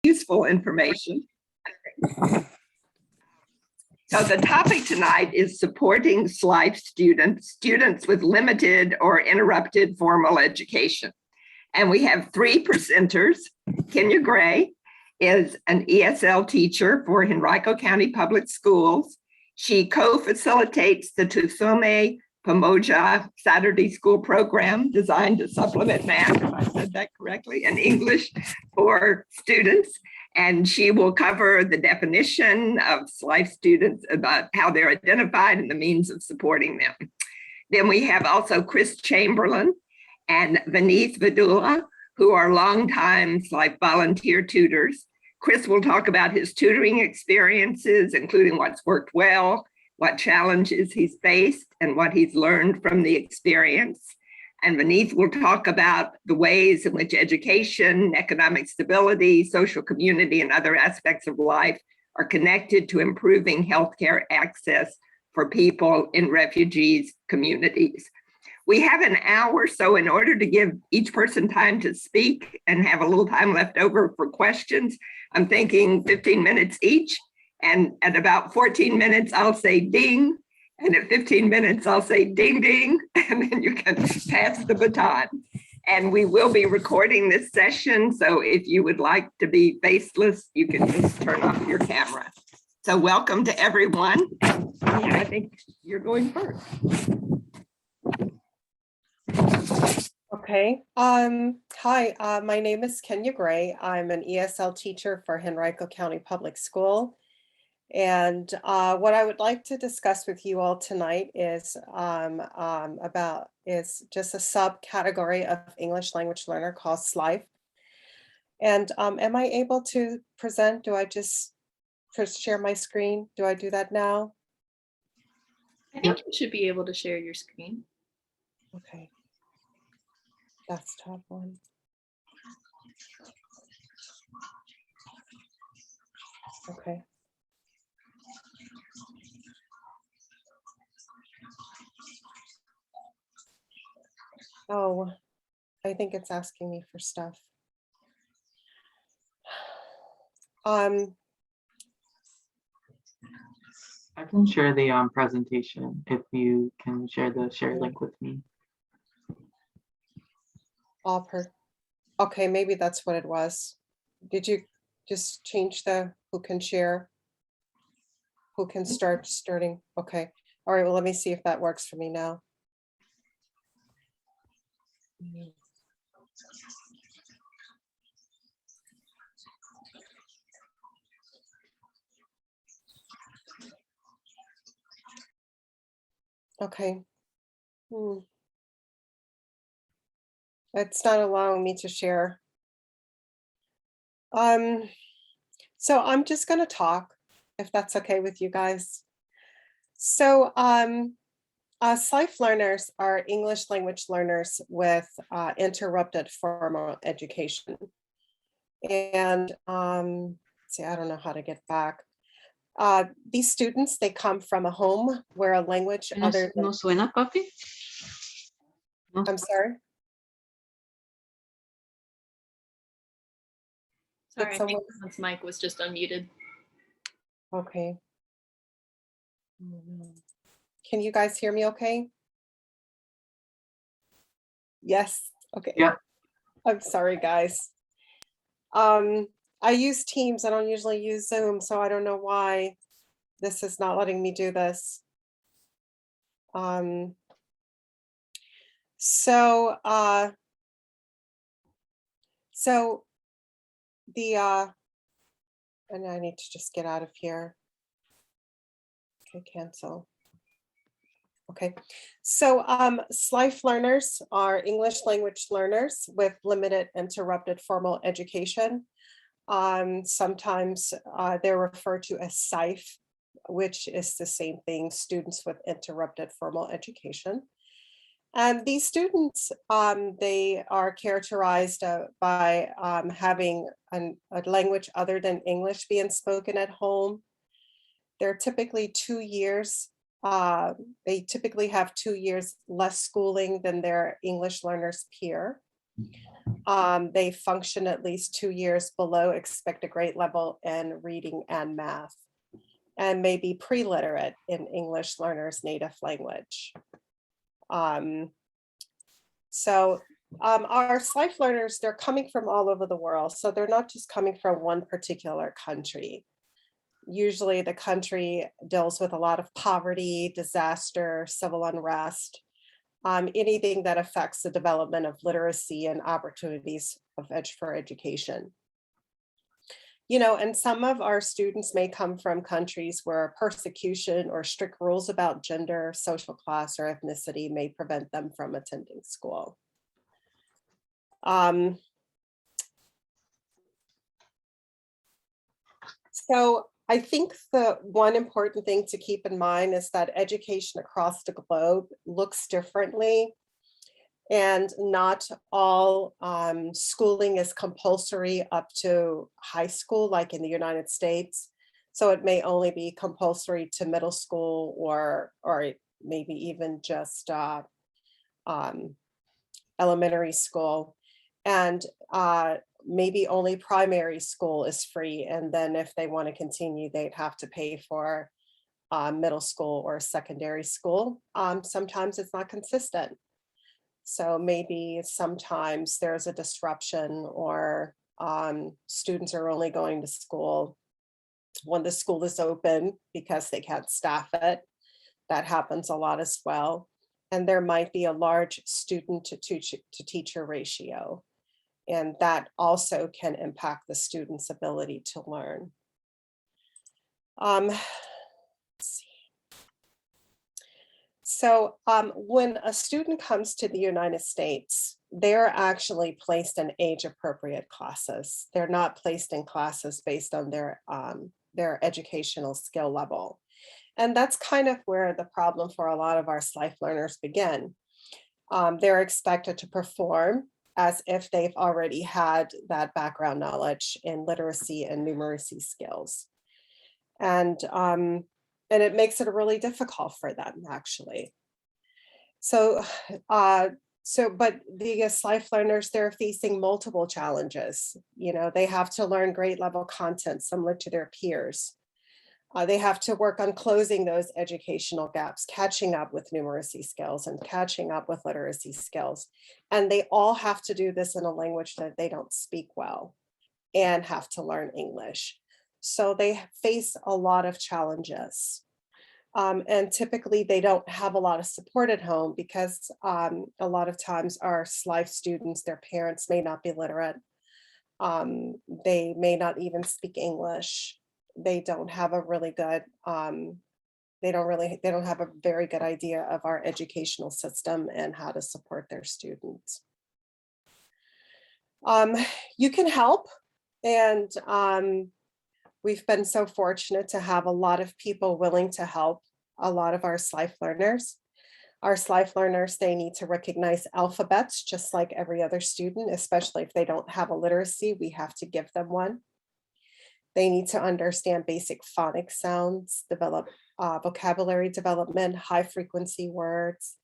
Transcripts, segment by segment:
useful information. So the topic tonight is supporting SLIFE students with limited or interrupted formal education. And we have three presenters. Kenya Gray is an ESL teacher for Henrico County Public Schools. She co-facilitates the Tusome Pamoja Saturday School program designed to supplement math, if I said that correctly, and English for students. And she will cover the definition of SLIFE students, about how they're identified and the means of supporting them. Then we have also Chris Chamberlain and Vineeth Vidula, who are longtime SLIFE volunteer tutors. Chris will talk about his tutoring experiences, including what's worked well, what challenges he's faced, and what he's learned from the experience. And Vineeth will talk about the ways in which education, economic stability, social community, and other aspects of life are connected to improving healthcare access for people in refugees communities. We have an hour, so in order to give each person time to speak and have a little time left over for questions, I'm thinking 15 minutes each. And at about 14 minutes, I'll say ding. And at 15 minutes, I'll say ding, ding, and then you can pass the baton. And we will be recording this session. So if you would like to be faceless, you can just turn off your camera. So welcome to everyone. And I think you're going first. Okay. Hi, my name is Kenya Gray. I'm an ESL teacher for Henrico County Public School. And what I would like to discuss with you all tonight is just a subcategory of English language learner called SLIFE. And am I able to present? Do I just share my screen? Do I do that now? I think you should be able to share your screen. Okay. Desktop one. Okay. Oh, I think it's asking me for stuff. I can share the presentation if you can share the share link with me. Okay, maybe that's what it was. Did you just change the who can share? Who can starting? Okay. All right, well, let me see if that works for me now. Okay. It's not allowing me to share. So I'm just going to talk, if that's okay with you guys. So SLIFE learners are English language learners with interrupted formal education. And see, I don't know how to get back. These students, they come from a home where a language other than... ¿No suena, papi? No. I'm sorry? Sorry, I think someone's mic was just unmuted. Okay. Can you guys hear me okay? Yes, okay. Yeah. I'm sorry, guys. I use Teams. I don't usually use Zoom, so I don't know why this is not letting me do this. And I need to just get out of here. Okay, cancel. Okay, so SLIFE learners are English language learners with limited interrupted formal education. Sometimes they're referred to as SIFE, which is the same thing, students with interrupted formal education. And these students, they are characterized by having a language other than English being spoken at home. They're typically 2 years. They typically have 2 years less schooling than their English learners peer. They function at least 2 years below expected grade level in reading and math, and may be pre-literate in English learners' native language. Our SLIFE learners, they're coming from all over the world. So they're not just coming from one particular country. Usually the country deals with a lot of poverty, disaster, civil unrest, anything that affects the development of literacy and opportunities for education. And some of our students may come from countries where persecution or strict rules about gender, social class, or ethnicity may prevent them from attending school. So I think the one important thing to keep in mind is that education across the globe looks differently, and not all schooling is compulsory up to high school, like in the United States. So it may only be compulsory to middle school, or maybe even just elementary school. And maybe only primary school is free. And then if they want to continue, they'd have to pay for middle school or secondary school. Sometimes it's not consistent. So maybe sometimes there's a disruption, or students are only going to school when the school is open because they can't staff it. That happens a lot as well. And there might be a large student to teacher ratio. And that also can impact the student's ability to learn. Let's see. So when a student comes to the United States, they're actually placed in age-appropriate classes. They're not placed in classes based on their educational skill level. And that's kind of where the problem for a lot of our SLIFE learners begin. They're expected to perform as if they've already had that background knowledge in literacy and numeracy skills. And it makes it really difficult for them, actually. But the SLIFE learners, they're facing multiple challenges. They have to learn grade level content similar to their peers. They have to work on closing those educational gaps, catching up with numeracy skills and catching up with literacy skills. And they all have to do this in a language that they don't speak well, and have to learn English. So they face a lot of challenges. And typically they don't have a lot of support at home, because a lot of times our SLIFE students, their parents may not be literate. They may not even speak English. They don't have a really good, they don't have a very good idea of our educational system and how to support their students. You can help, and we've been so fortunate to have a lot of people willing to help a lot of our SLIFE learners. Our SLIFE learners, they need to recognize alphabets just like every other student, especially if they don't have a literacy, we have to give them one. They need to understand basic phonic sounds, develop vocabulary development, high frequency words,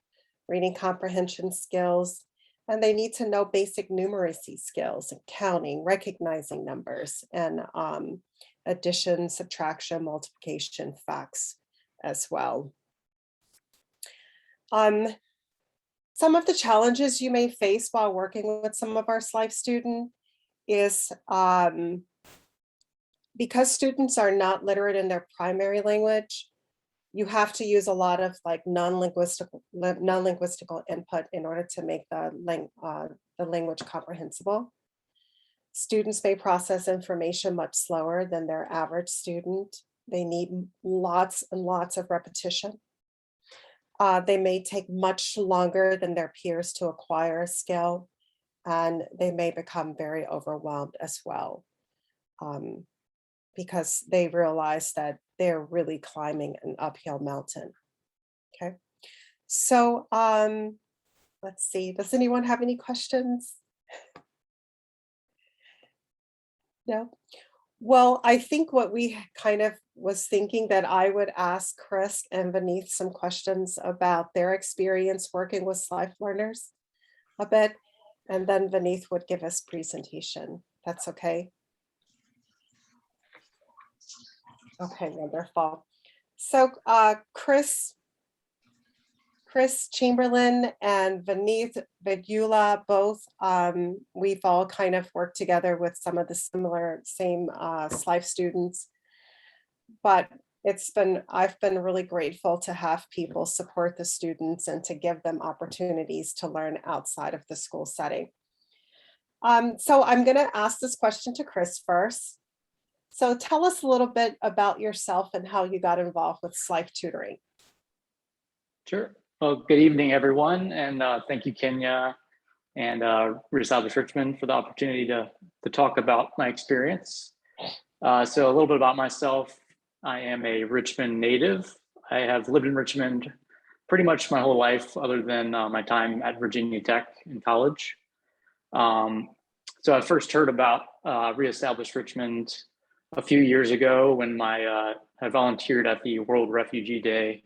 reading comprehension skills, and they need to know basic numeracy skills and counting, recognizing numbers, and addition, subtraction, multiplication, facts as well. Some of the challenges you may face while working with some of our SLIFE students is because students are not literate in their primary language, you have to use a lot of non-linguistical input in order to make the language comprehensible. Students may process information much slower than their average student. They need lots and lots of repetition. They may take much longer than their peers to acquire a skill, and they may become very overwhelmed as well, because they realize that they're really climbing an uphill mountain. Okay, so let's see, does anyone have any questions? No? Well, I think what we kind of was thinking that I would ask Chris and Vineeth some questions about their experience working with SLIFE learners a bit. And then Vineeth would give us presentation. That's okay? Okay, wonderful. So Chris Chamberlain and Vineeth Vigula, both, we've all kind of worked together with some of the same SLIFE students. But I've been really grateful to have people support the students and to give them opportunities to learn outside of the school setting. So I'm going to ask this question to Chris first. So tell us a little bit about yourself and how you got involved with SLIFE tutoring. Sure. Well, good evening, everyone. And thank you, Kenya and Reestablish Richmond for the opportunity to talk about my experience. So a little bit about myself. I am a Richmond native. I have lived in Richmond pretty much my whole life other than my time at Virginia Tech in college. So I first heard about Reestablish Richmond a few years ago when I volunteered at the World Refugee Day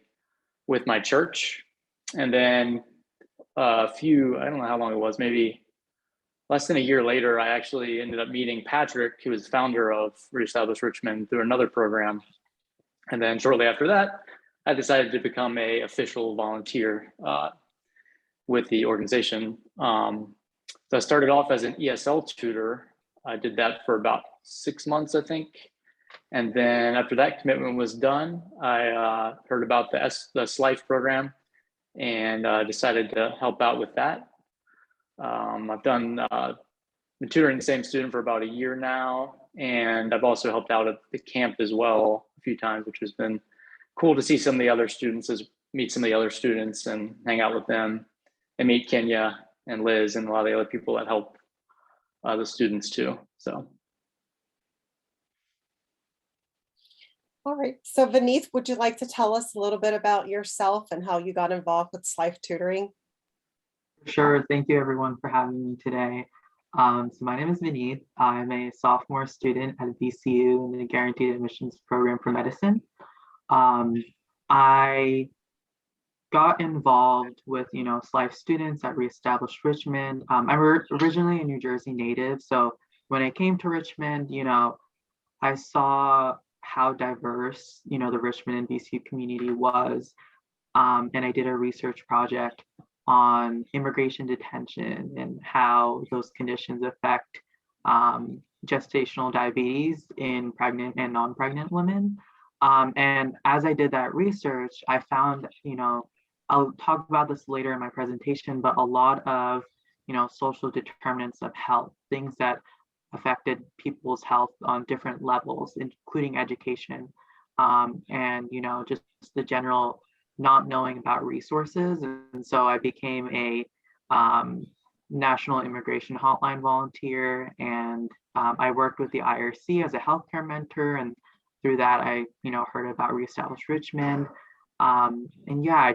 with my church. And then I don't know how long it was, maybe less than a year later, I actually ended up meeting Patrick, who was founder of Reestablish Richmond, through another program. And then shortly after that, I decided to become an official volunteer with the organization. So I started off as an ESL tutor. I did that for about 6 months, I think. And then after that commitment was done, I heard about the SLIFE program and decided to help out with that. I've been tutoring the same student for about a year now, and I've also helped out at the camp as well a few times, which has been cool to see some of the other students, meet some of the other students and hang out with them, and meet Kenya and Liz and a lot of the other people that help the students too. So. All right, so Vineeth, would you like to tell us a little bit about yourself and how you got involved with SLIFE tutoring? Sure. Thank you, everyone, for having me today. So my name is Vineeth. I'm a sophomore student at VCU in the Guaranteed Admissions Program for Medicine. I got involved with, SLIFE students at Reestablish Richmond. I'm originally a New Jersey native. So when I came to Richmond, I saw how diverse, the Richmond and VCU community was. And I did a research project on immigration detention and how those conditions affect gestational diabetes in pregnant and non-pregnant women. And as I did that research, I found, I'll talk about this later in my presentation, but a lot of, social determinants of health, things that affected people's health on different levels, including education, and, just the general not knowing about resources. And so I became a National Immigration Hotline volunteer, and I worked with the IRC as a healthcare mentor. And through that, I, heard about Reestablish Richmond. And yeah,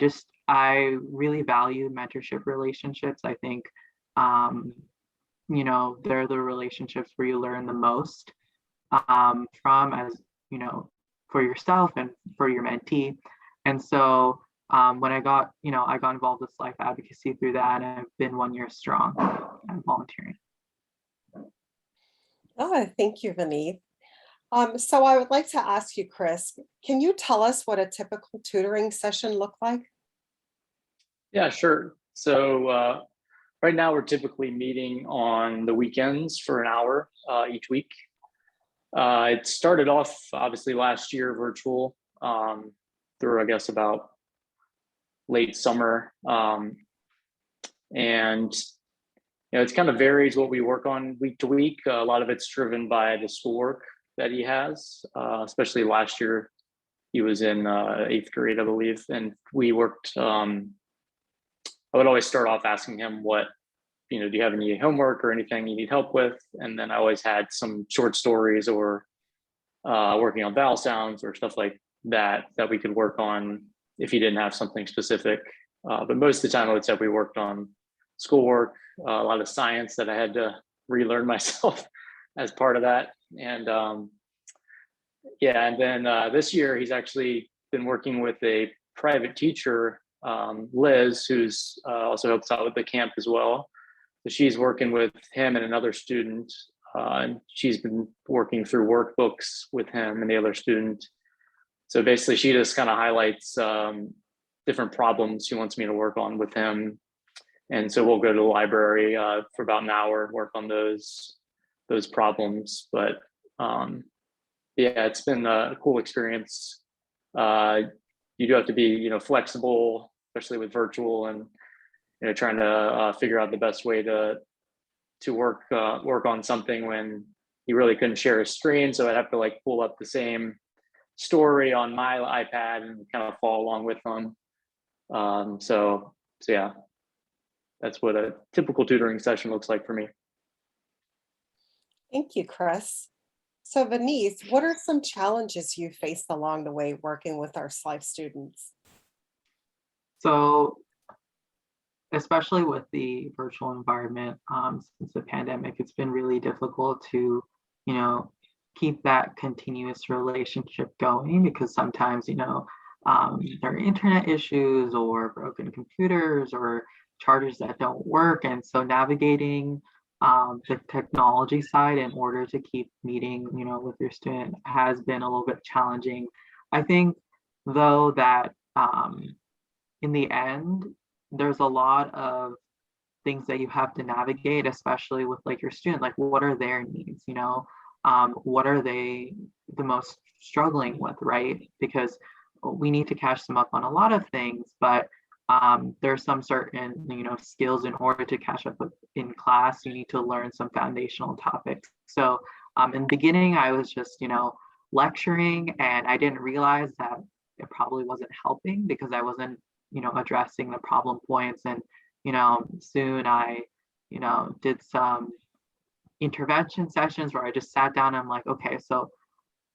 I really value mentorship relationships. I think, they're the relationships where you learn the most from, as, for yourself and for your mentee. And so when I got involved with SLIFE advocacy through that, and I've been 1 year strong and volunteering. Oh, thank you, Vineeth. So I would like to ask you, Chris, can you tell us what a typical tutoring session looked like? Yeah, sure. So right now we're typically meeting on the weekends for an hour each week. It started off obviously last year virtual through, I guess, about late summer. And it kind of varies what we work on week to week. A lot of it's driven by the schoolwork that he has, especially last year. He was in 8th grade, I believe, and we worked. I would always start off asking him what, do you have any homework or anything you need help with? And then I always had some short stories or working on vowel sounds or stuff like that we could work on if he didn't have something specific. But most of the time I would say we worked on schoolwork, a lot of science that I had to relearn myself as part of that. And and then this year he's actually been working with a private teacher, Liz, who's also helps out with the camp as well. So she's working with him and another student. And she's been working through workbooks with him and the other student. So basically, she just kind of highlights different problems she wants me to work on with him. And so we'll go to the library for about an hour, work on those problems. But yeah, it's been a cool experience. You do have to be, flexible, especially with virtual, and trying to figure out the best way to work on something when he really couldn't share his screen. So I'd have to like pull up the same story on my iPad and kind of follow along with them. So yeah, that's what a typical tutoring session looks like for me. Thank you, Chris. So Venice, what are some challenges you faced along the way working with our SLIFE students? So especially with the virtual environment, since the pandemic, it's been really difficult to, keep that continuous relationship going, because sometimes, there are internet issues or broken computers or chargers that don't work. And so navigating the technology side in order to keep meeting, with your student has been a little bit challenging. I think, though, that in the end, there's a lot of things that you have to navigate, especially with like your student, like what are their needs, what are they the most struggling with, right? Because we need to catch them up on a lot of things, but there's some certain, skills in order to catch up in class. You need to learn some foundational topics. So in the beginning, I was just, lecturing, and I didn't realize that it probably wasn't helping because I wasn't, addressing the problem points. And, soon I, did some intervention sessions where I just sat down and I'm like, okay, so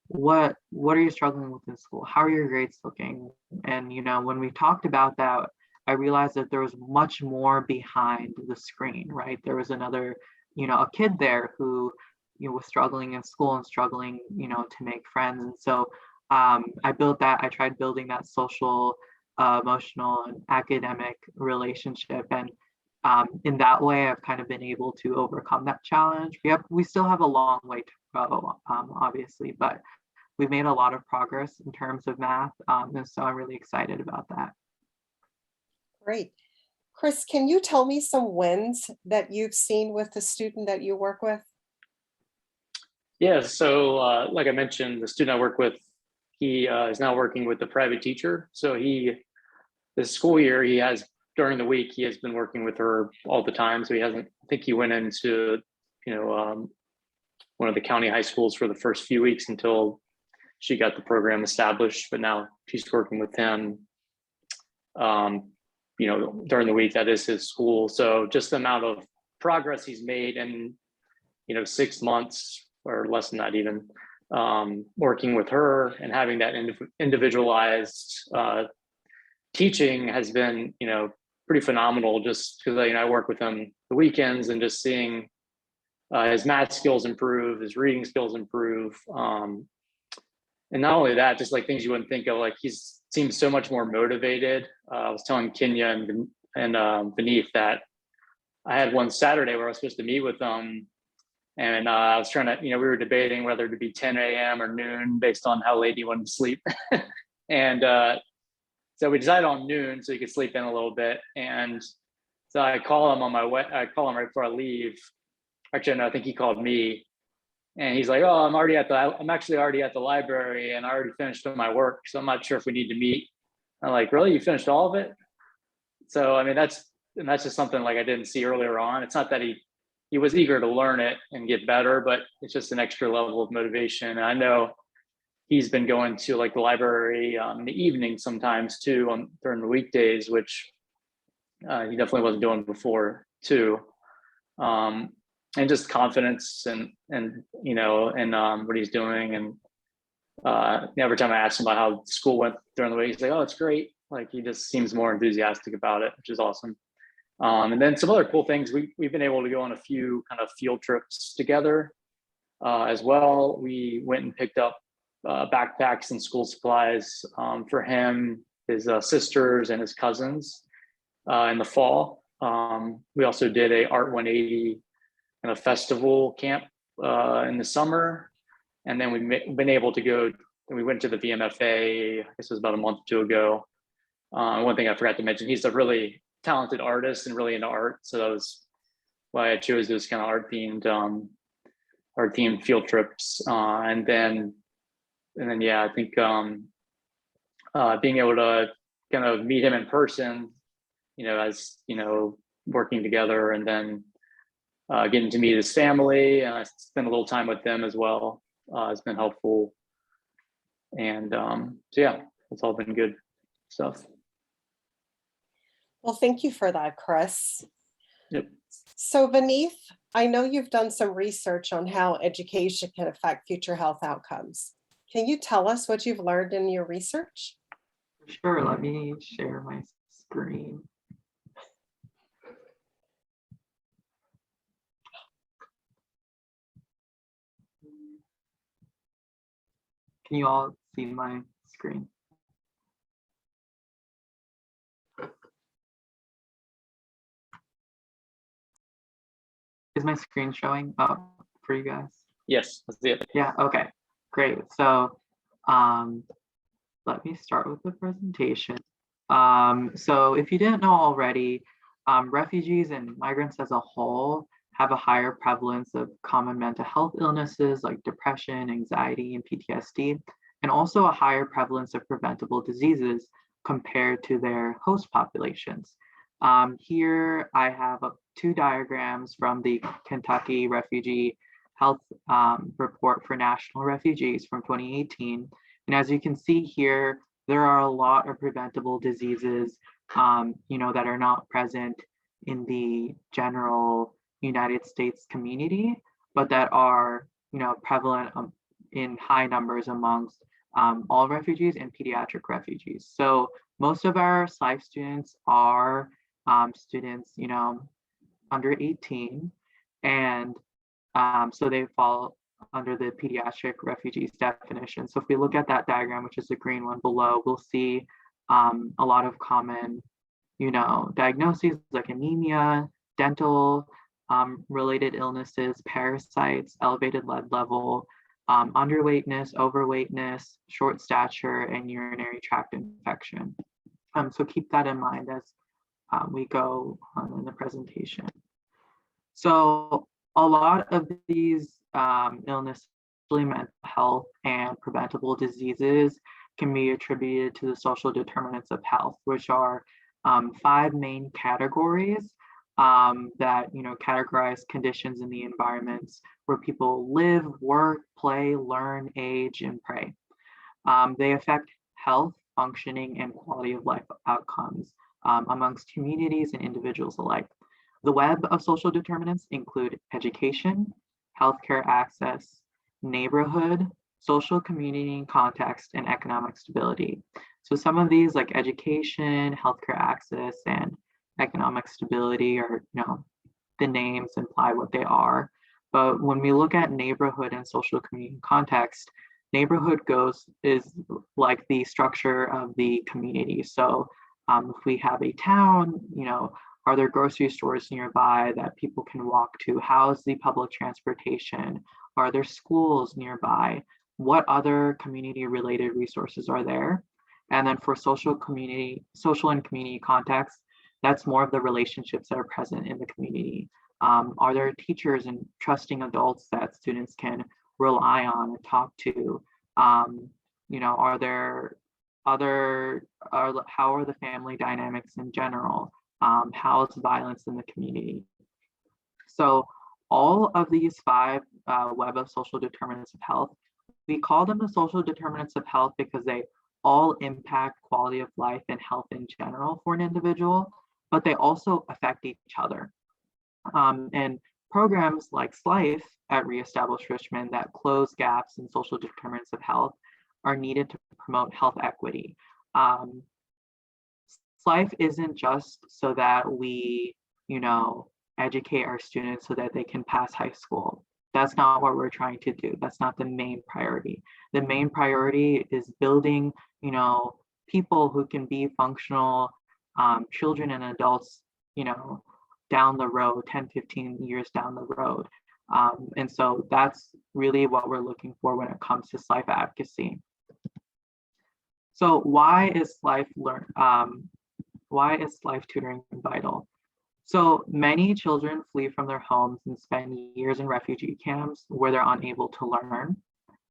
what are you struggling with in school? How are your grades looking? And, when we talked about that, I realized that there was much more behind the screen, right? There was another, a kid there who, was struggling in school and struggling, to make friends. And so I tried building that social, emotional and academic relationship. And in that way, I've kind of been able to overcome that challenge. We still have a long way to go, obviously, but we've made a lot of progress in terms of math. And so I'm really excited about that. Great. Chris, can you tell me some wins that you've seen with the student that you work with? Yeah, so like I mentioned, the student I work with, he is now working with a private teacher. So this school year, during the week, he has been working with her all the time. So I think he went into, one of the county high schools for the first few weeks until she got the program established, but now she's working with him, during the week. That is his school. So just the amount of progress he's made in, 6 months or less than that even, working with her and having that individualized teaching has been, pretty phenomenal, just because I work with him the weekends and just seeing his math skills improve, his reading skills improve. And not only that, just like things you wouldn't think of, like he seems so much more motivated. I was telling Kenya and Beneath that I had one Saturday where I was supposed to meet with them. And I was trying to, we were debating whether to be 10 a.m. or noon based on how late he wanted to sleep. And so we decided on noon so he could sleep in a little bit. And so I call him I call him right before I leave. Actually, no, I think he called me. And he's like, oh, I'm actually already at the library and I already finished my work. So I'm not sure if we need to meet. I'm like, really? You finished all of it? So, I mean, that's just something like I didn't see earlier on. It's not that he was eager to learn it and get better, but it's just an extra level of motivation. And I know he's been going to like the library in the evening sometimes too, during the weekdays, which he definitely wasn't doing before too. And just confidence and what he's doing. And every time I ask him about how school went during the week, he's like, oh, it's great. Like he just seems more enthusiastic about it, which is awesome. And then some other cool things, we've been able to go on a few kind of field trips together as well. We went and picked up backpacks and school supplies for him, his sisters, and his cousins in the fall. We also did a Art 180 kind of festival camp in the summer. And then we've been able to go, we went to the VMFA, I guess it was about a month or two ago. One thing I forgot to mention, he's a really talented artist and really into art. So that was why I chose those kind of art themed field trips. And then, yeah, I think being able to kind of meet him in person, as, working together, and then getting to meet his family, and I spent a little time with them as well. It's been helpful. And so yeah, it's all been good stuff. Well, thank you for that, Chris. Yep. So Vineeth, I know you've done some research on how education can affect future health outcomes. Can you tell us what you've learned in your research? Sure, let me share my screen. Can you all see my screen? Is my screen showing up for you guys? Yes, that's it. Yeah, okay, great. So let me start with the presentation. So if you didn't know already, refugees and migrants as a whole have a higher prevalence of common mental health illnesses like depression, anxiety, and PTSD, and also a higher prevalence of preventable diseases compared to their host populations. Here I have two diagrams from the Kentucky Refugee Health Report for National Refugees from 2018. And as you can see here, there are a lot of preventable diseases, that are not present in the general United States community, but that are, prevalent in high numbers amongst all refugees and pediatric refugees. So most of our SLIFE students are students, under 18, and so they fall under the pediatric refugees definition. So if we look at that diagram, which is the green one below, we'll see a lot of common, diagnoses like anemia, dental related illnesses, parasites, elevated lead level, underweightness, overweightness, short stature, and urinary tract infection. So keep that in mind as we go on in the presentation. So a lot of these illnesses, mental health, and preventable diseases can be attributed to the social determinants of health, which are 5 main categories that categorize conditions in the environments where people live, work, play, learn, age, and pray. They affect health, functioning, and quality of life outcomes amongst communities and individuals alike. The web of social determinants include education, healthcare access, neighborhood, social community context, and economic stability. So some of these, like education, healthcare access, and economic stability, are, the names imply what they are. But when we look at neighborhood and social community context, neighborhood is like the structure of the community. So if we have a town, are there grocery stores nearby that people can walk to? How's the public transportation? Are there schools nearby? What other community related resources are there? And then for social and community context, that's more of the relationships that are present in the community. Are there teachers and trusting adults that students can rely on and talk to? Are there how are the family dynamics in general? How is violence in the community? So all of these 5 web of social determinants of health, we call them the social determinants of health because they all impact quality of life and health in general for an individual, but they also affect each other. And programs like SLIFE at Reestablish Richmond that close gaps in social determinants of health are needed to promote health equity. SLIFE isn't just so that we, educate our students so that they can pass high school. That's not what we're trying to do. That's not the main priority. The main priority is building, people who can be functional children and adults, down the road, 10, 15 years down the road. And so that's really what we're looking for when it comes to SLIFE advocacy. So why is SLIFE tutoring vital? So many children flee from their homes and spend years in refugee camps where they're unable to learn.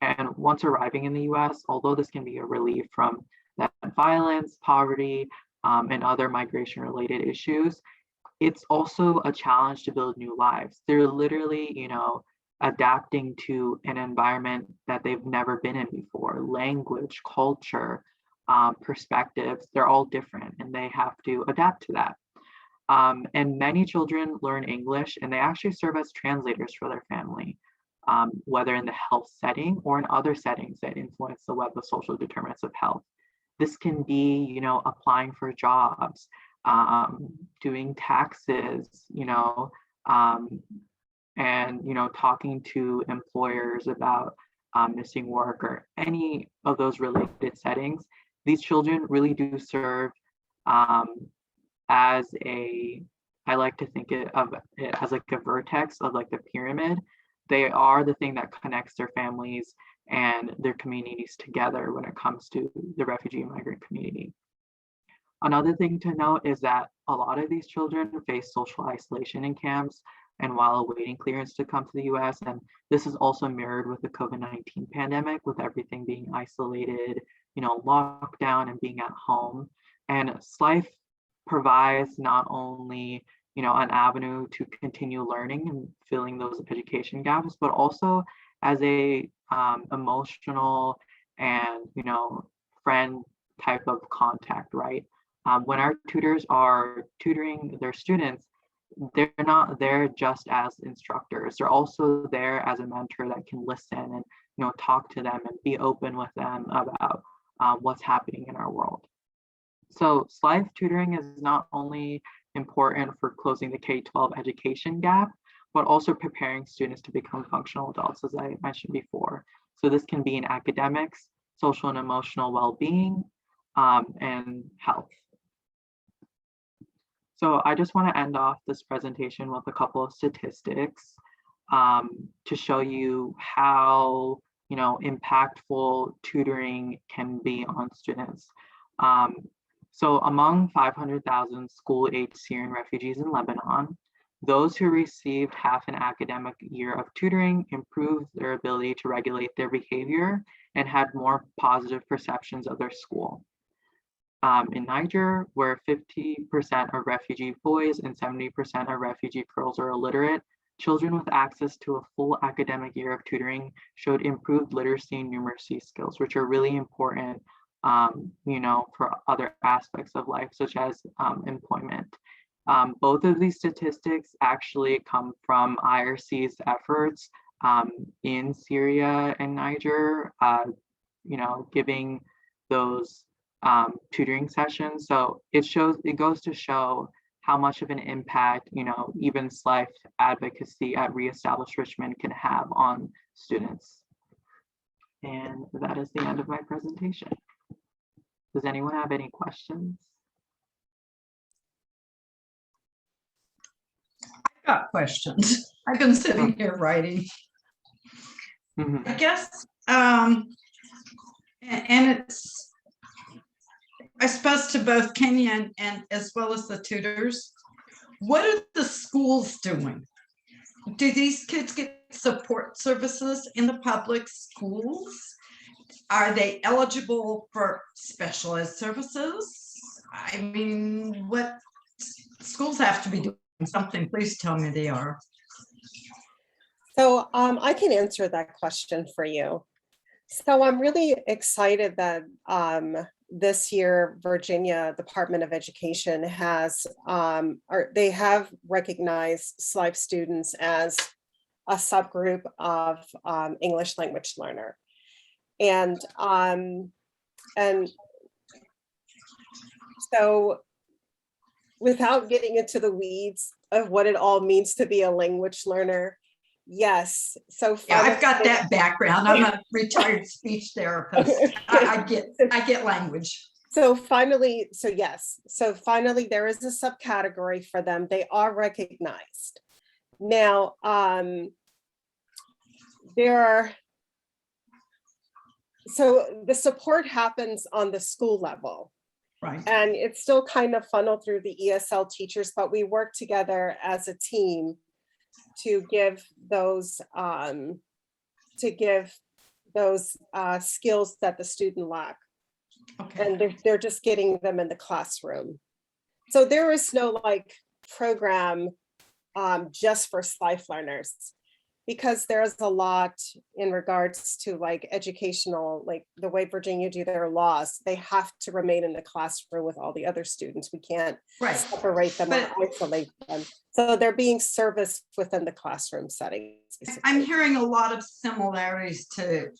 And once arriving in the US, although this can be a relief from that violence, poverty, and other migration-related issues, it's also a challenge to build new lives. They're literally, adapting to an environment that they've never been in before. Language, culture, perspectives, they're all different, and they have to adapt to that. And many children learn English, and they actually serve as translators for their family, whether in the health setting or in other settings that influence the web of social determinants of health. This can be, applying for jobs, doing taxes, and, talking to employers about missing work or any of those related settings. These children really do serve as I like to think of it as like a vertex of like the pyramid. They are the thing that connects their families and their communities together when it comes to the refugee and migrant community. Another thing to note is that a lot of these children face social isolation in camps and while awaiting clearance to come to the US. And this is also mirrored with the COVID-19 pandemic, with everything being isolated, lockdown and being at home. And SLIFE provides not only, an avenue to continue learning and filling those education gaps, but also as a emotional and, friend type of contact, right? When our tutors are tutoring their students, they're not there just as instructors. They're also there as a mentor that can listen and, talk to them and be open with them about what's happening in our world. So SLIFE tutoring is not only important for closing the K-12 education gap, but also preparing students to become functional adults, as I mentioned before. So this can be in academics, social and emotional well-being, and health. So I just want to end off this presentation with a couple of statistics to show you how, impactful tutoring can be on students. So among 500,000 school-aged Syrian refugees in Lebanon, those who received half an academic year of tutoring improved their ability to regulate their behavior and had more positive perceptions of their school. In Niger, where 50% of refugee boys and 70% of refugee girls are illiterate, children with access to a full academic year of tutoring showed improved literacy and numeracy skills, which are really important, for other aspects of life, such as employment. Both of these statistics actually come from IRC's efforts in Syria and Niger, giving those tutoring sessions. So it goes to show how much of an impact, even SLIFE advocacy at Reestablish Richmond can have on students. And that is the end of my presentation. Does anyone have any questions? I've got questions. I've been sitting here writing. Mm-hmm. I guess, and it's, I suppose, to both Kenya and as well as the tutors, what are the schools doing? Do these kids get support services in the public schools? Are they eligible for special ed services? I mean, what schools have to be doing something? Please tell me they are. So I can answer that question for you. So I'm really excited that this year, Virginia Department of Education has, they have recognized SLIFE students as a subgroup of English language learner. And so without getting into the weeds of what it all means to be a language learner, yes. So yeah, I've got that background. I'm a retired speech therapist. I get language. So finally, so yes, so finally there is a subcategory for them. They are recognized. Now, there are, so the support happens on the school level. Right. And it's still kind of funneled through the ESL teachers, but we work together as a team to give those skills that the student lack. Okay. And they're just getting them in the classroom. So there is no like program just for SLIFE learners, because there's a lot in regards to like educational, like the way Virginia do their laws, they have to remain in the classroom with all the other students. We can't Right. separate them or But- isolate them. So they're being serviced within the classroom setting. I'm hearing a lot of similarities to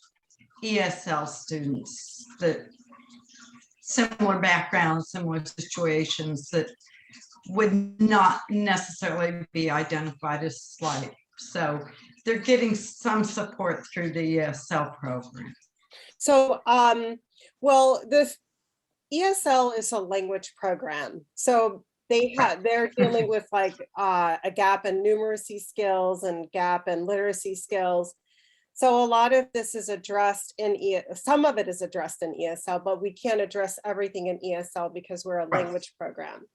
ESL students, that similar backgrounds, similar situations that would not necessarily be identified as SLIFE. So they're getting some support through the ESL program. So, well, the ESL is a language program. So they're dealing with like a gap in numeracy skills and gap in literacy skills. So a lot of this is addressed in some of it is addressed in ESL, but we can't address everything in ESL because we're a Right. language program.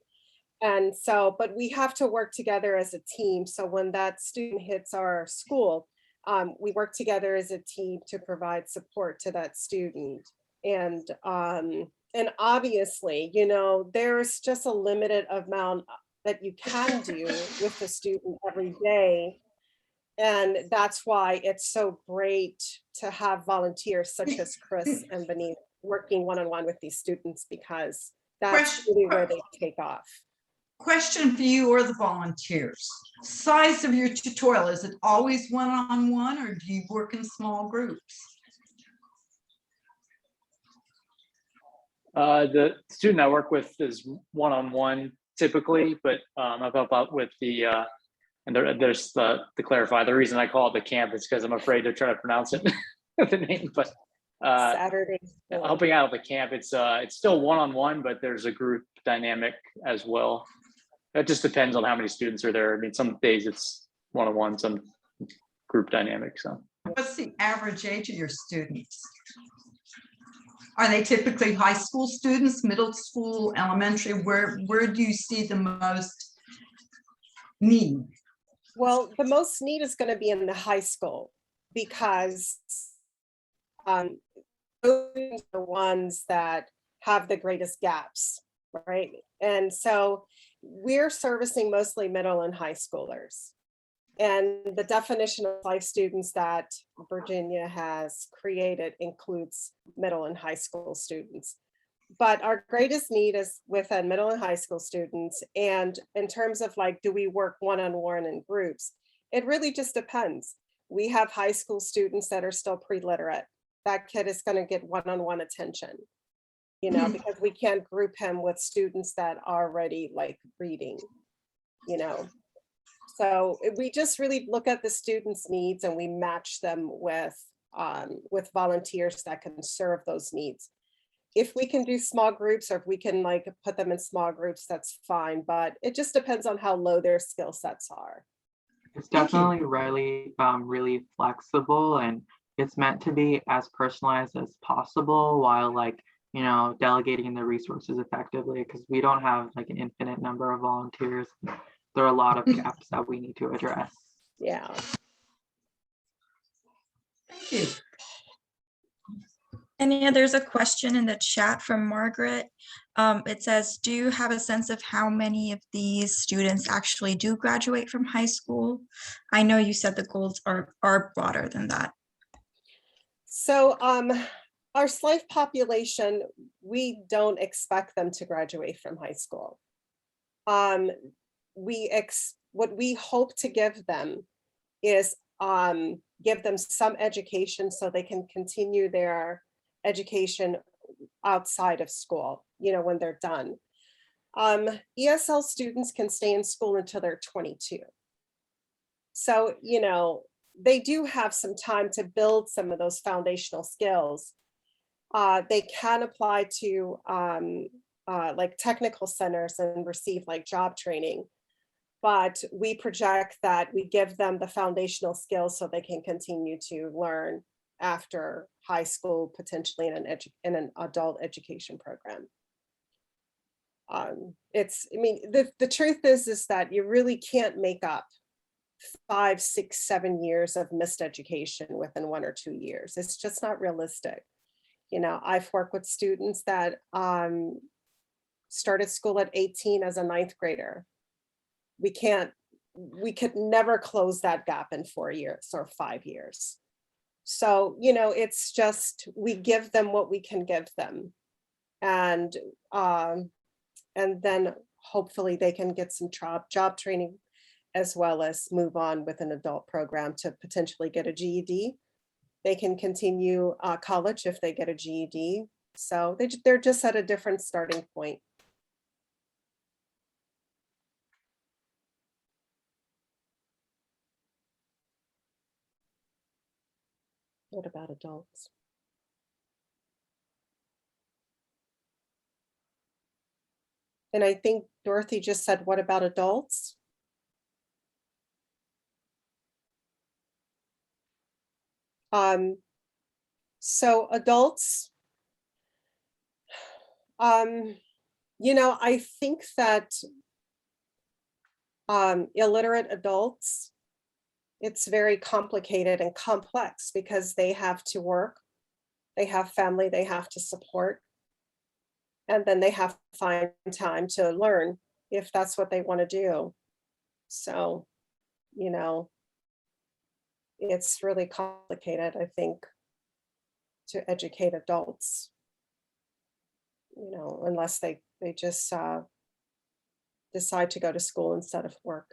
And so, but we have to work together as a team. So when that student hits our school, we work together as a team to provide support to that student. And obviously, you know, there's just a limited amount that you can do with the student every day. And that's why it's so great to have volunteers such as Chris and Benita working one-on-one with these students, because that's really where they take off. Question for you or the volunteers. Size of your tutorial, is it always one-on-one or do you work in small groups? The student I work with is one-on-one typically, but I've helped out with the, and there's to clarify, the reason I call it the camp is because I'm afraid to try to pronounce it, the name, but Saturday. helping out at the camp, it's still one-on-one, but there's a group dynamic as well. That just depends on how many students are there. I mean, some days it's one-on-one, some group dynamic, so. What's the average age of your students? Are they typically high school students, middle school, elementary? Where do you see the most need? Well, the most need is going to be in the high school, because those are the ones that have the greatest gaps, right? And so we're servicing mostly middle and high schoolers. And the definition of life students that Virginia has created includes middle and high school students. But our greatest need is within middle and high school students. And in terms of like, do we work one-on-one in groups? It really just depends. We have high school students that are still pre-literate. That kid is going to get one-on-one attention, you know, because we can't group him with students that are already like reading, you know. So we just really look at the students' needs and we match them with volunteers that can serve those needs. If we can do small groups, or if we can like put them in small groups, that's fine, but it just depends on how low their skill sets are. It's definitely really flexible, and it's meant to be as personalized as possible, while like, you know, delegating the resources effectively, because we don't have like an infinite number of volunteers. There are a lot of gaps that we need to address. Yeah. Thank you. And yeah, there's a question in the chat from Margaret. It says, do you have a sense of how many of these students actually do graduate from high school? I know you said the goals are broader than that. So our SLIFE population, we don't expect them to graduate from high school. What we hope to give them is give them some education so they can continue their education outside of school, you know, when they're done. ESL students can stay in school until they're 22. So, you know, they do have some time to build some of those foundational skills. they can apply to like technical centers and receive like job training. But we project that we give them the foundational skills so they can continue to learn after high school, potentially in an adult education program. I mean, the truth is that you really can't make up 5, 6, 7 years of missed education within 1 or 2 years. It's just not realistic. You know, I've worked with students that started school at 18 as a 9th grader. We could never close that gap in 4 years or 5 years. So, you know, it's just, we give them what we can give them. And then hopefully they can get some job training, as well as move on with an adult program to potentially get a GED. They can continue college if they get a GED. So they're just at a different starting point. What about adults? And I think Dorothy just said, what about adults? So adults, you know, I think that illiterate adults, it's very complicated and complex because they have to work, they have family they have to support, and then they have to find time to learn if that's what they want to do. So, you know, it's really complicated, I think, to educate adults, you know, unless they just decide to go to school instead of work.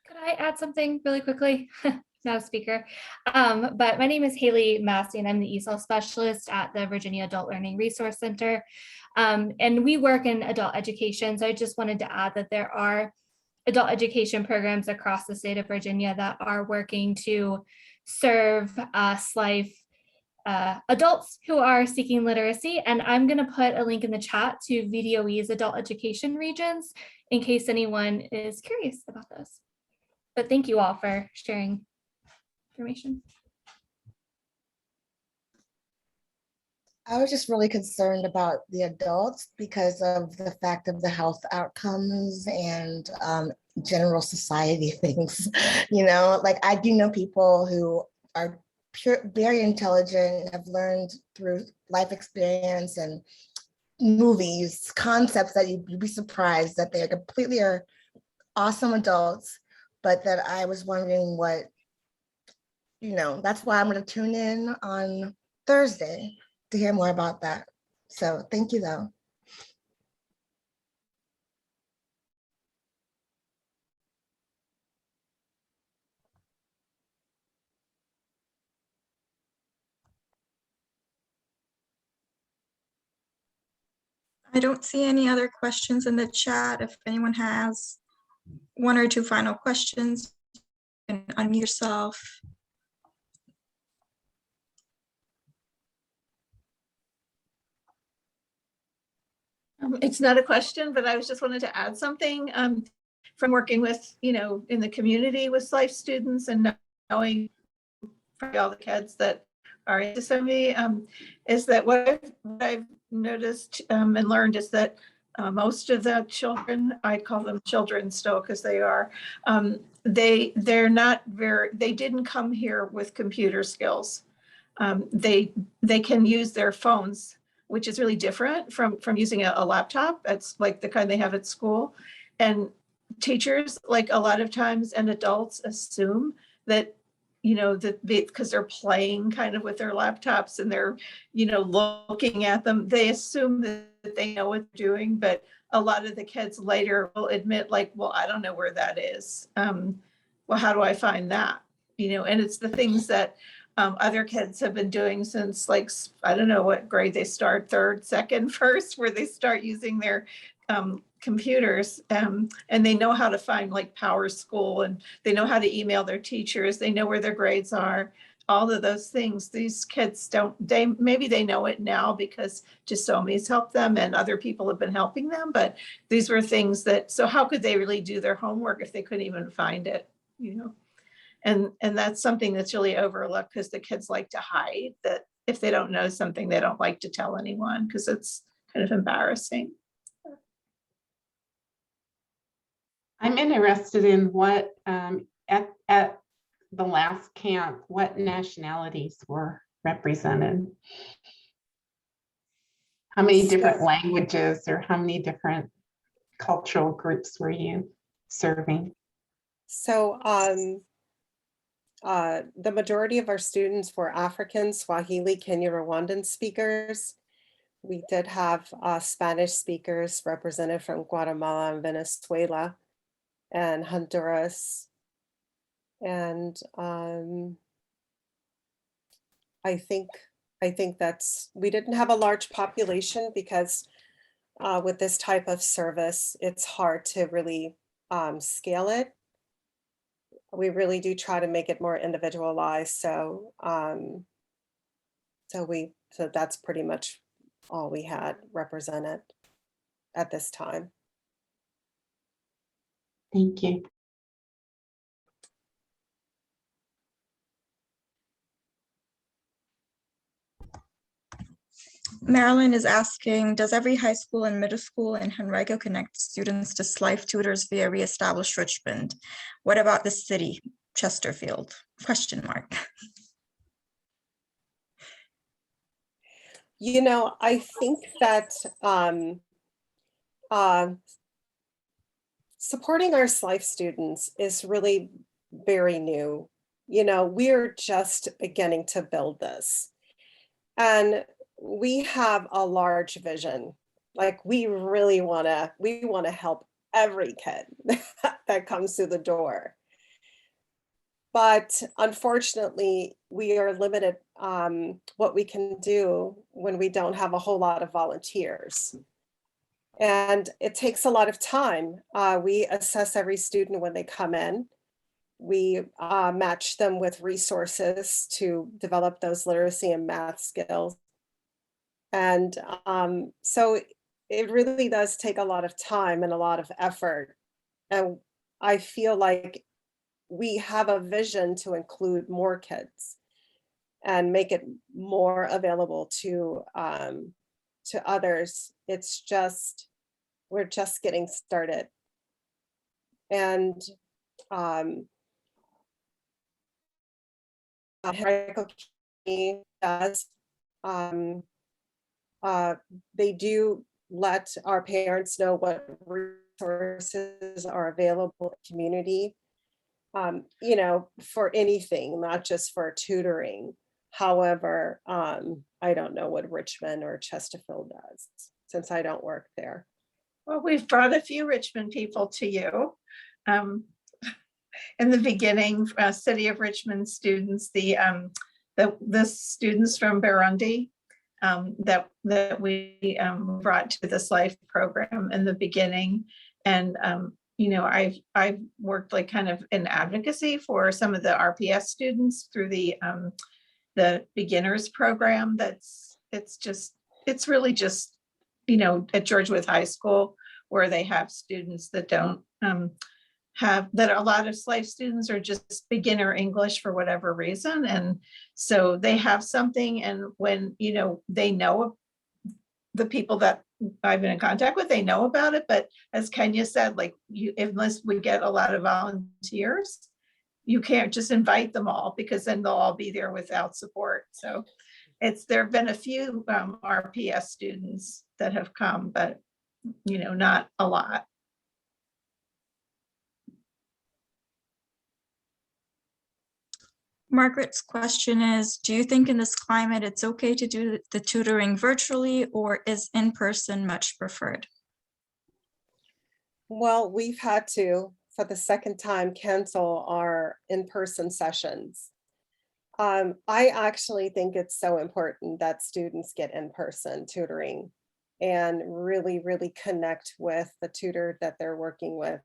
Could I add something really quickly? Not a speaker, but my name is Haley Massey, and I'm the ESOL specialist at the Virginia Adult Learning Resource Center. And we work in adult education. So I just wanted to add that there are adult education programs across the state of Virginia that are working to serve SLIFE adults who are seeking literacy. And I'm going to put a link in the chat to VDOE's adult education regions in case anyone is curious about those. But thank you all for sharing information. I was just really concerned about the adults because of the fact of the health outcomes and general society things. You know, like I do know people who are very intelligent, have learned through life experience and movies, concepts that you'd be surprised that they completely are awesome adults, but that I was wondering what, you know, that's why I'm going to tune in on Thursday to hear more about that. So thank you though. I don't see any other questions in the chat. If anyone has 1 or 2 final questions, you can unmute yourself. It's not a question, but I was just wanted to add something from working with, you know, in the community with SLIFE students and knowing from all the kids that are into SOME, is that what I've noticed and learned is that most of the children, I call them children still because they are, they're not very, they didn't come here with computer skills. They can use their phones, which is really different from using a laptop. It's like the kind they have at school. And teachers, like a lot of times, and adults assume that, you know, that because they're playing kind of with their laptops and they're, you know, looking at them, they assume that they know what they're doing. But a lot of the kids later will admit like, well, I don't know where that is. Well, how do I find that? You know, and it's the things that other kids have been doing since like, I don't know what grade they start, 3rd, 2nd, 1st, where they start using their computers and they know how to find like Power School and they know how to email their teachers. They know where their grades are. all of those things, these kids don't, maybe they know it now because Jisomi's helped them and other people have been helping them, but these were things that, so how could they really do their homework if they couldn't even find it, you know? And that's something that's really overlooked because the kids like to hide, that if they don't know something, they don't like to tell anyone because it's kind of embarrassing. I'm interested in what, at the last camp, what nationalities were represented? How many different languages or how many different cultural groups were you serving? So the majority of our students were African, Swahili, Kenya, Rwandan speakers. We did have Spanish speakers represented from Guatemala and Venezuela and Honduras. And I think that's, we didn't have a large population because with this type of service, it's hard to really scale it. We really do try to make it more individualized. So so that's pretty much all we had represented at this time. Thank you. Marilyn is asking, does every high school and middle school in Henrico connect students to SLIFE tutors via Reestablished Richmond? What about the city, Chesterfield? Question mark. You know, I think that supporting our SLIFE students is really very new. You know, we're just beginning to build this. And we have a large vision. Like we really want to help every kid that comes through the door. But unfortunately, we are limited what we can do when we don't have a whole lot of volunteers. And it takes a lot of time. We assess every student when they come in. We match them with resources to develop those literacy and math skills. And so it really does take a lot of time and a lot of effort. And I feel like we have a vision to include more kids and make it more available to others. It's just, we're just getting started. And Henrico County does, they do let our parents know what resources are available in the community, you know, for anything, not just for tutoring. However, I don't know what Richmond or Chesterfield does since I don't work there. Well, we've brought a few Richmond people to you. In the beginning, City of Richmond students, the students from Burundi that we brought to the SLIFE program in the beginning. And you know, I've worked like kind of in advocacy for some of the RPS students through the beginners program. It's really just, you know, at George Wythe High School where they have students that don't that a lot of SLIFE students are just beginner English for whatever reason. And so they have something, and when, you know, they know the people that I've been in contact with, they know about it. But as Kenya said, like unless we get a lot of volunteers, you can't just invite them all because then they'll all be there without support. So there have been a few RPS students that have come, but you know, not a lot. Margaret's question is, do you think in this climate it's okay to do the tutoring virtually, or is in person much preferred? Well, we've had to, for the second time, cancel our in-person sessions. I actually think it's so important that students get in-person tutoring and really, really connect with the tutor that they're working with.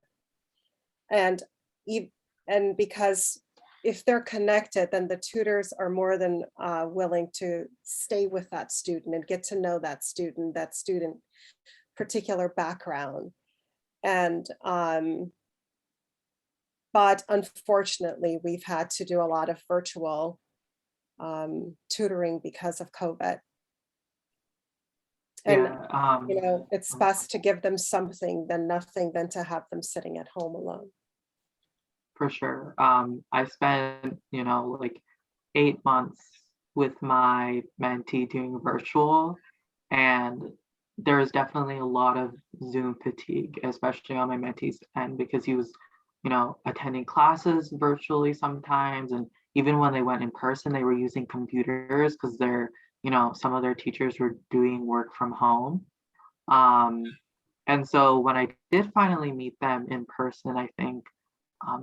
And because if they're connected, then the tutors are more than willing to stay with that student and get to know that student particular background. And but unfortunately, we've had to do a lot of virtual tutoring because of COVID. And Yeah, you know, it's best to give them something than nothing, than to have them sitting at home alone. for sure. I spent, like 8 months with my mentee doing virtual, and there's definitely a lot of Zoom fatigue, especially on my mentee's end, because he was, attending classes virtually sometimes. And even when they went in person, they were using computers because some of their teachers were doing work from home. And so when I did finally meet them in person, I think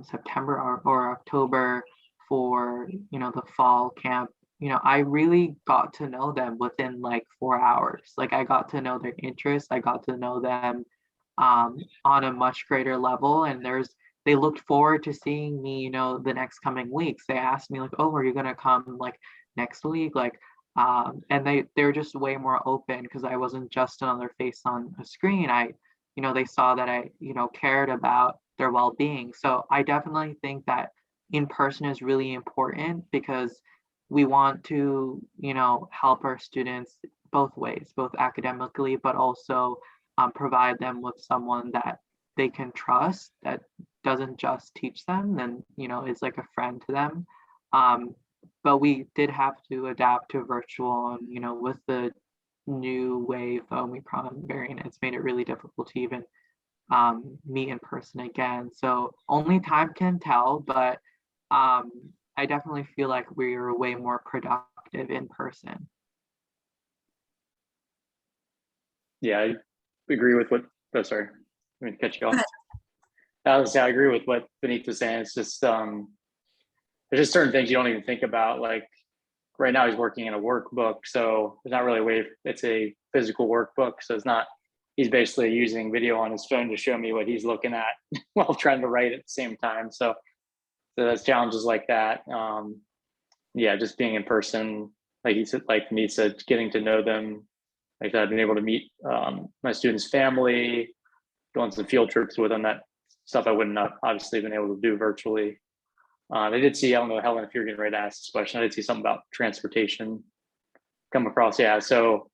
September or October for the fall camp, I really got to know them within like 4 hours. Like I got to know their interests, I got to know them on a much greater level, and they looked forward to seeing me, the next coming weeks. They asked me like, oh, are you gonna come like next week? Like and they're just way more open because I wasn't just another face on a screen. They saw that I, cared about their well-being. So I definitely think that in person is really important because we want to, help our students both ways, both academically, but also provide them with someone that they can trust, that doesn't just teach them and, is like a friend to them. But we did have to adapt to virtual, and, with the new wave Omicron variant, it's made it really difficult to even meet in person again. So only time can tell, but I definitely feel like we're way more productive in person. Yeah, I agree with what, oh, sorry, let me cut you off. I agree with what Benita was saying. It's just, there's just certain things you don't even think about. Like right now he's working in a workbook, so there's not really a way, it's a physical workbook. So it's not, he's basically using video on his phone to show me what he's looking at while trying to write at the same time. So there's challenges like that. Yeah, just being in person, like he said, like me said, getting to know them. Like I've been able to meet my students' family, go on some field trips with them. That stuff I wouldn't have obviously been able to do virtually. I did see, I don't know, Helen, if you're getting ready to ask this question, I did see something about transportation come across. Yeah, so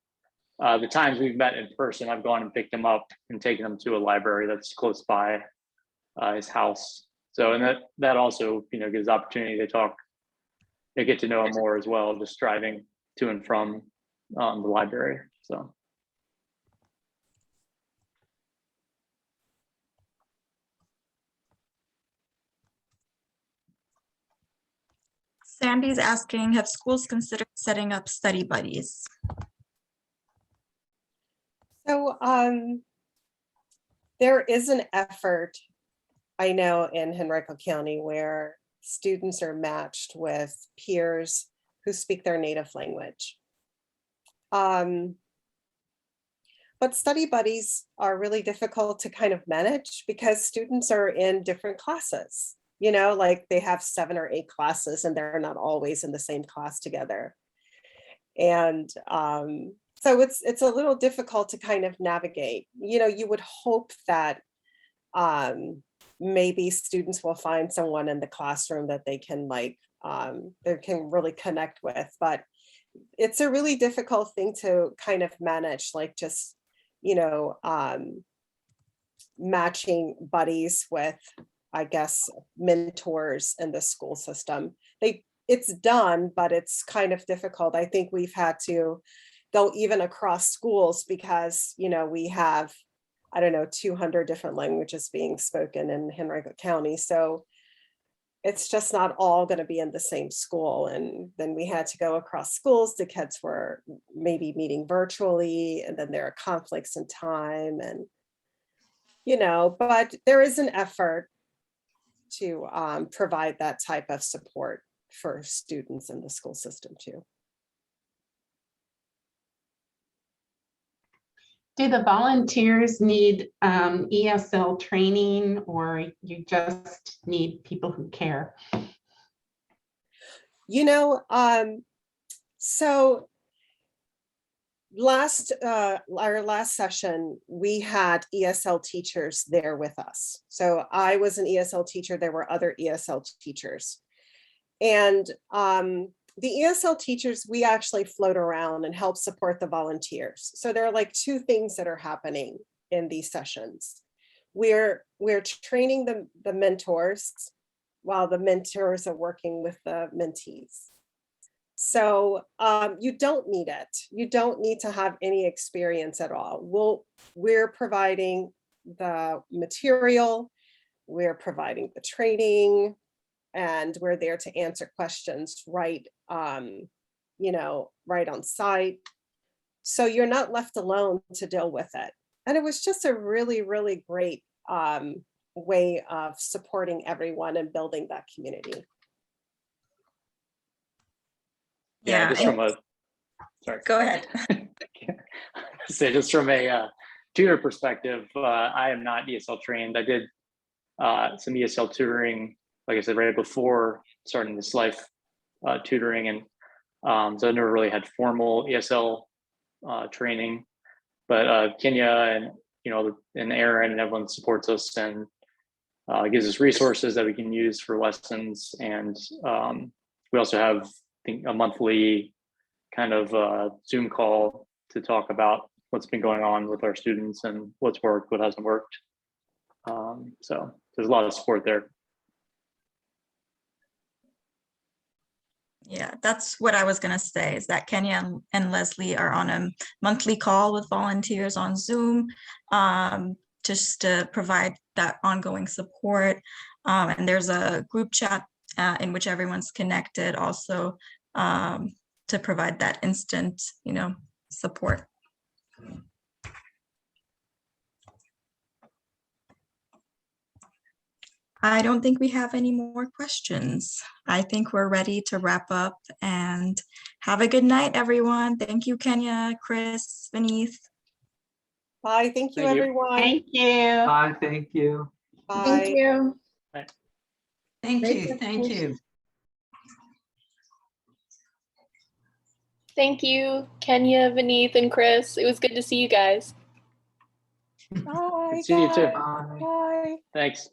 the times we've met in person, I've gone and picked him up and taken him to a library that's close by his house. So, and that also, gives opportunity to talk, to get to know him more as well, just driving to and from the library. So. Sandy's asking, have schools considered setting up study buddies? So there is an effort, I know, in Henrico County where students are matched with peers who speak their native language. But study buddies are really difficult to kind of manage because students are in different classes. Like they have 7 or 8 classes and they're not always in the same class together. And so it's a little difficult to kind of navigate. You would hope that maybe students will find someone in the classroom that they can really connect with, but it's a really difficult thing to kind of manage, like just, matching buddies with, I guess, mentors in the school system. It's done, but it's kind of difficult. I think we've had to go even across schools because, we have, I don't know, 200 different languages being spoken in Henrico County. So it's just not all going to be in the same school. And then we had to go across schools. The kids were maybe meeting virtually, and then there are conflicts in time and, but there is an effort to provide that type of support for students in the school system too. Do the volunteers need ESL training, or you just need people who care? You know, so our last session, we had ESL teachers there with us. So I was an ESL teacher, there were other ESL teachers. And the ESL teachers, we actually float around and help support the volunteers. So there are like two things that are happening in these sessions. We're training the mentors while the mentors are working with the mentees. So you don't need it. You don't need to have any experience at all. We're providing the material, we're providing the training, and we're there to answer questions right on site. So you're not left alone to deal with it. And it was just a really, really great way of supporting everyone and building that community. Yeah, just from a, sorry. Go ahead. Say just from a tutor perspective, I am not ESL trained. I did some ESL tutoring, like I said, right before starting this SLIFE tutoring, and so I never really had formal ESL training. But Kenya and Aaron and everyone supports us and gives us resources that we can use for lessons, and we also have, I think, a monthly kind of Zoom call to talk about what's been going on with our students and what's worked, what hasn't worked. So there's a lot of support there. Yeah, that's what I was going to say, is that Kenya and Leslie are on a monthly call with volunteers on Zoom, just to provide that ongoing support. And there's a group chat in which everyone's connected also, to provide that instant, support. I don't think we have any more questions. I think we're ready to wrap up, and have a good night, everyone. Thank you, Kenya, Chris, Beneath. Bye, thank you, Thank you. everyone. Thank you. Bye, thank you. Bye. Thank you. Thank Great you, thank you. Thank you, Kenya, Vineeth, and Chris. It was good to see you guys. Bye. See you too. Bye. Bye. Thanks.